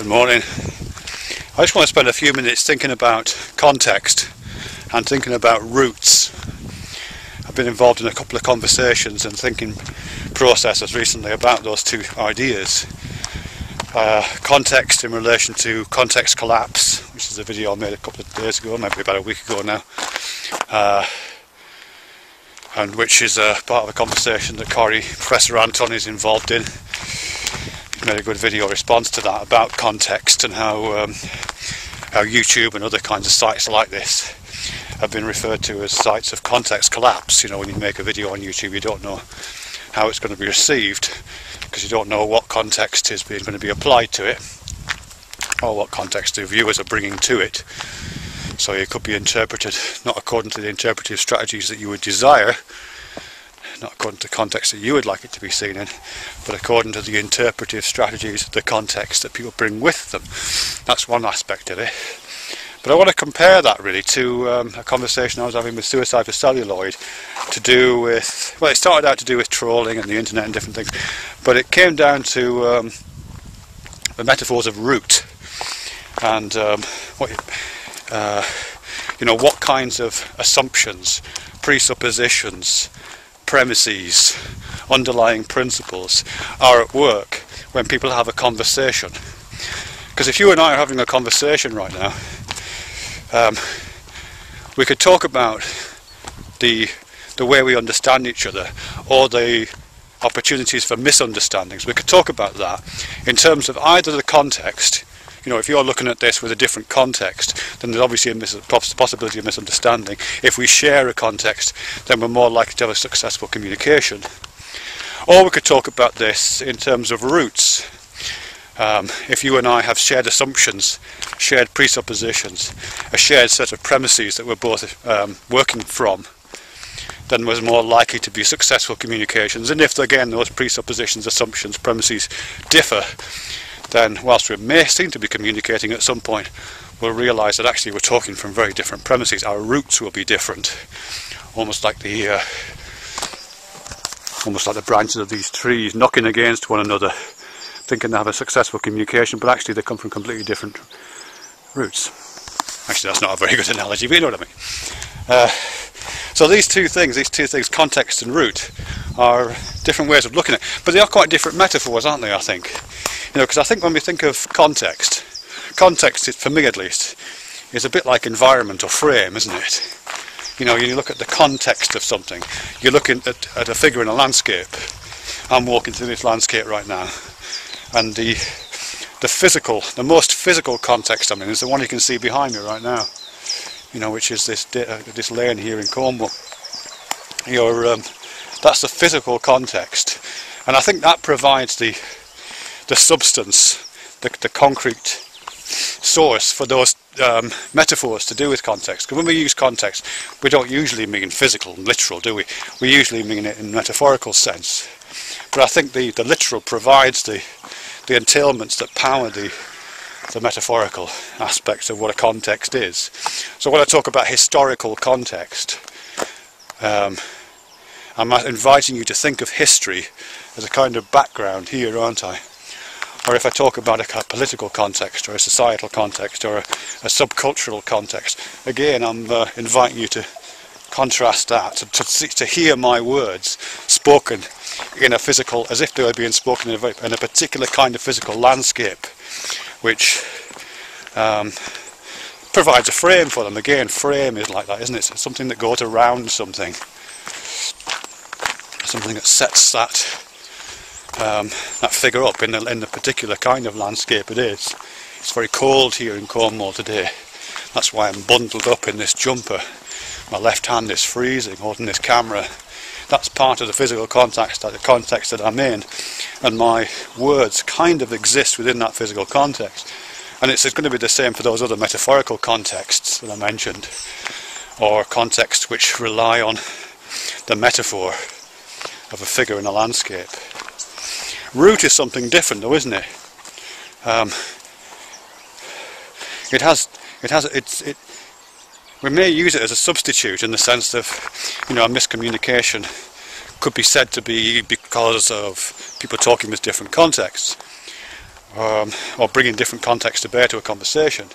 Good morning. I just want to spend a few minutes thinking about context and thinking about roots. I've been involved in a couple of conversations and thinking processes recently about those two ideas. Context in relation to context collapse, which is a video I made a couple of days ago, maybe about a week ago now, and which is part of a conversation that Professor Anton is involved in. He's made a good video response to that about context and how YouTube and other kinds of sites like this have been referred to as sites of context collapse. You know, when you make a video on YouTube, you don't know how it's going to be received because you don't know what context is going to be applied to it or what context the viewers are bringing to it. So it could be interpreted not according to the interpretive strategies that you would desire, not according to the context that you would like it to be seen in, but according to the interpretive strategies, the context that people bring with them. That's one aspect of it. But I want to compare that really to a conversation I was having with Suicide for Celluloid to do with, well, it started out to do with trolling and the internet and different things, but it came down to the metaphors of root and what kinds of assumptions, presuppositions, premises, underlying principles are at work when people have a conversation. Because if you and I are having a conversation right now, we could talk about the way we understand each other or the opportunities for misunderstandings. We could talk about that in terms of either the context. You know, if you're looking at this with a different context, then there's obviously a possibility of misunderstanding. If we share a context, then we're more likely to have a successful communication. Or we could talk about this in terms of roots. If you and I have shared assumptions, shared presuppositions, a shared set of premises that we're both working from, then there's more likely to be successful communications. And if, again, those presuppositions, assumptions, premises differ, then whilst we may seem to be communicating at some point, we'll realise that actually we're talking from very different premises. Our roots will be different, almost like the branches of these trees knocking against one another, thinking they have a successful communication, but actually they come from completely different roots. Actually, that's not a very good analogy, but you know what I mean. So these two things, context and root, are different ways of looking at it, but they are quite different metaphors, aren't they, I think? You know, because I think when we think of context, for me at least, is a bit like environment or frame, isn't it? You know, you look at the context of something. You're looking at a figure in a landscape. I'm walking through this landscape right now, and the most physical context I'm in is the one you can see behind me right now. You know, which is this lane here in Cornwall. That's the physical context, and I think that provides the substance, the concrete source for those metaphors to do with context. Because when we use context, we don't usually mean physical and literal, do we? We usually mean it in metaphorical sense. But I think the literal provides the entailments that power the metaphorical aspects of what a context is. So when I talk about historical context, I'm inviting you to think of history as a kind of background here, aren't I? Or if I talk about a political context or a societal context or a subcultural context, again I'm inviting you to contrast that, to hear my words spoken in a physical, as if they were being spoken in a particular kind of physical landscape, which provides a frame for them. Again, frame is like that, isn't it? It's something that goes around something that sets that figure up in the particular kind of landscape it is. It's very cold here in Cornwall today. That's why I'm bundled up in this jumper. My left hand is freezing holding this camera. That's part of the physical context that I'm in, and my words kind of exist within that physical context. And it's going to be the same for those other metaphorical contexts that I mentioned, or contexts which rely on the metaphor of a figure in a landscape. Root is something different, though, isn't it? We may use it as a substitute in the sense of, you know, a miscommunication could be said to be because of people talking with different contexts. or bringing different context to bear to a conversation.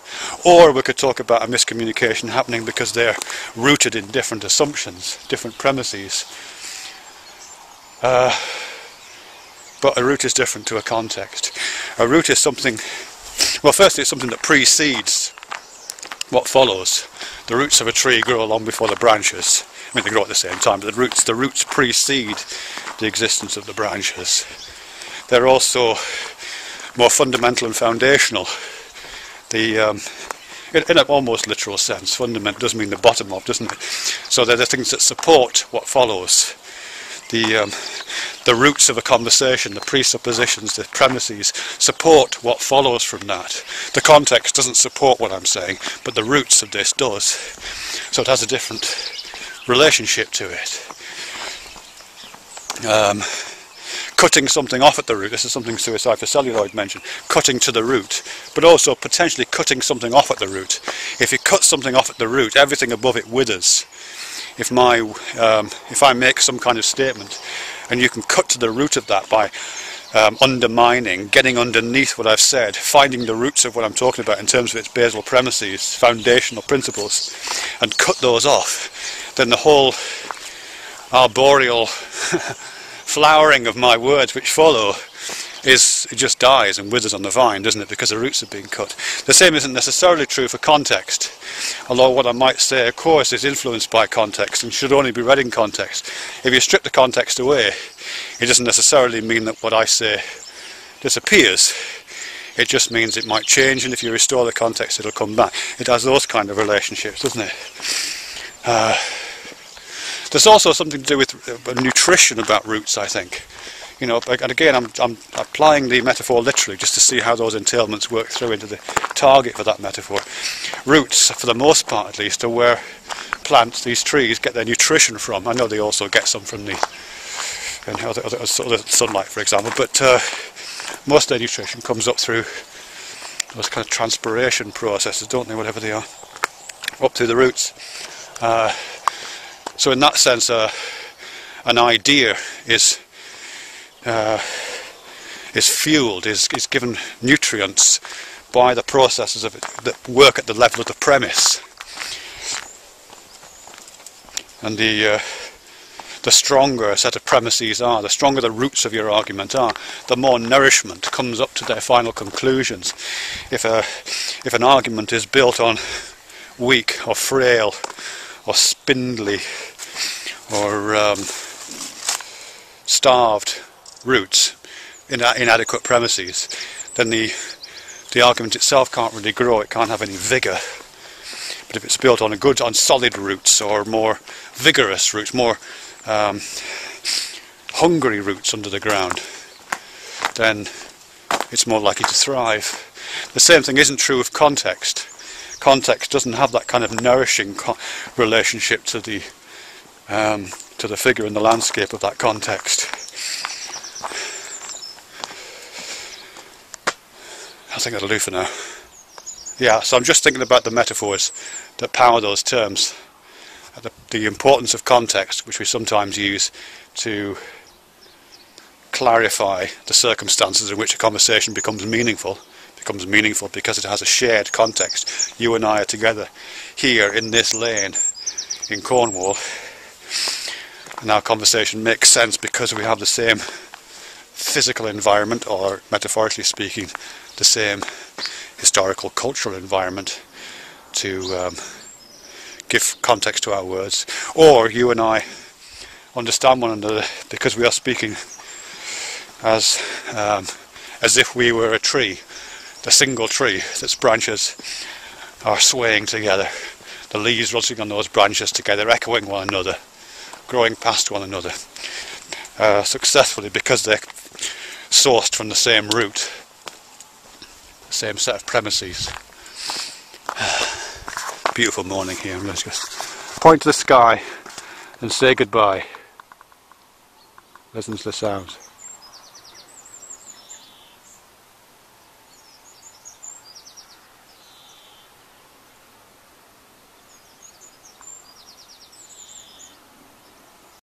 Or we could talk about a miscommunication happening because they're rooted in different assumptions, different premises. But a root is different to a context. A root is something, well, firstly it's something that precedes what follows. The roots of a tree grow along before the branches. I mean, they grow at the same time, but the roots precede the existence of the branches. They're also more fundamental and foundational. In an almost literal sense, fundament does mean the bottom of, doesn't it? So they're the things that support what follows. The roots of a conversation, the presuppositions, the premises, support what follows from that. The context doesn't support what I'm saying, but the roots of this does. So it has a different relationship to it. Cutting something off at the root, this is something Suicide for Celluloid mentioned, cutting to the root, but also potentially cutting something off at the root. If you cut something off at the root, everything above it withers. If I make some kind of statement and you can cut to the root of that by undermining, getting underneath what I've said, finding the roots of what I'm talking about in terms of its basal premises, foundational principles, and cut those off, then the whole arboreal flowering of my words which follow it just dies and withers on the vine, doesn't it, because the roots have been cut. The same isn't necessarily true for context, although what I might say, of course, is influenced by context and should only be read in context. If you strip the context away, it doesn't necessarily mean that what I say disappears. It just means it might change, and if you restore the context it'll come back. It has those kind of relationships, doesn't it? There's also something to do with nutrition about roots, I think. You know, and again, I'm applying the metaphor literally just to see how those entailments work through into the target for that metaphor. Roots, for the most part at least, are where plants, these trees, get their nutrition from. I know they also get some from the sunlight, for example, but most of their nutrition comes up through those kind of transpiration processes, don't they, whatever they are, up through the roots. So in that sense, an idea is fueled, is given nutrients by the processes of it that work at the level of the premise. And the stronger a set of premises are, the stronger the roots of your argument are, the more nourishment comes up to their final conclusions. If an argument is built on weak or frail or spindly or starved roots, inadequate premises, then the argument itself can't really grow, it can't have any vigour. But if it's built on solid roots, or more vigorous roots, more hungry roots under the ground, then it's more likely to thrive. The same thing isn't true of context. Context doesn't have that kind of nourishing relationship to the figure in the landscape of that context. I think that'll do for now. Yeah, so I'm just thinking about the metaphors that power those terms. The importance of context, which we sometimes use to clarify the circumstances in which a conversation becomes meaningful. It becomes meaningful because it has a shared context. You and I are together here in this lane in Cornwall, and our conversation makes sense because we have the same physical environment, or metaphorically speaking, the same historical cultural environment to give context to our words. Or you and I understand one another because we are speaking as if we were a tree, the single tree that's branches are swaying together, the leaves rustling on those branches together, echoing one another, growing past one another, successfully because they're sourced from the same root, the same set of premises. Beautiful morning here. Let's just point to the sky and say goodbye. Listen to the sounds.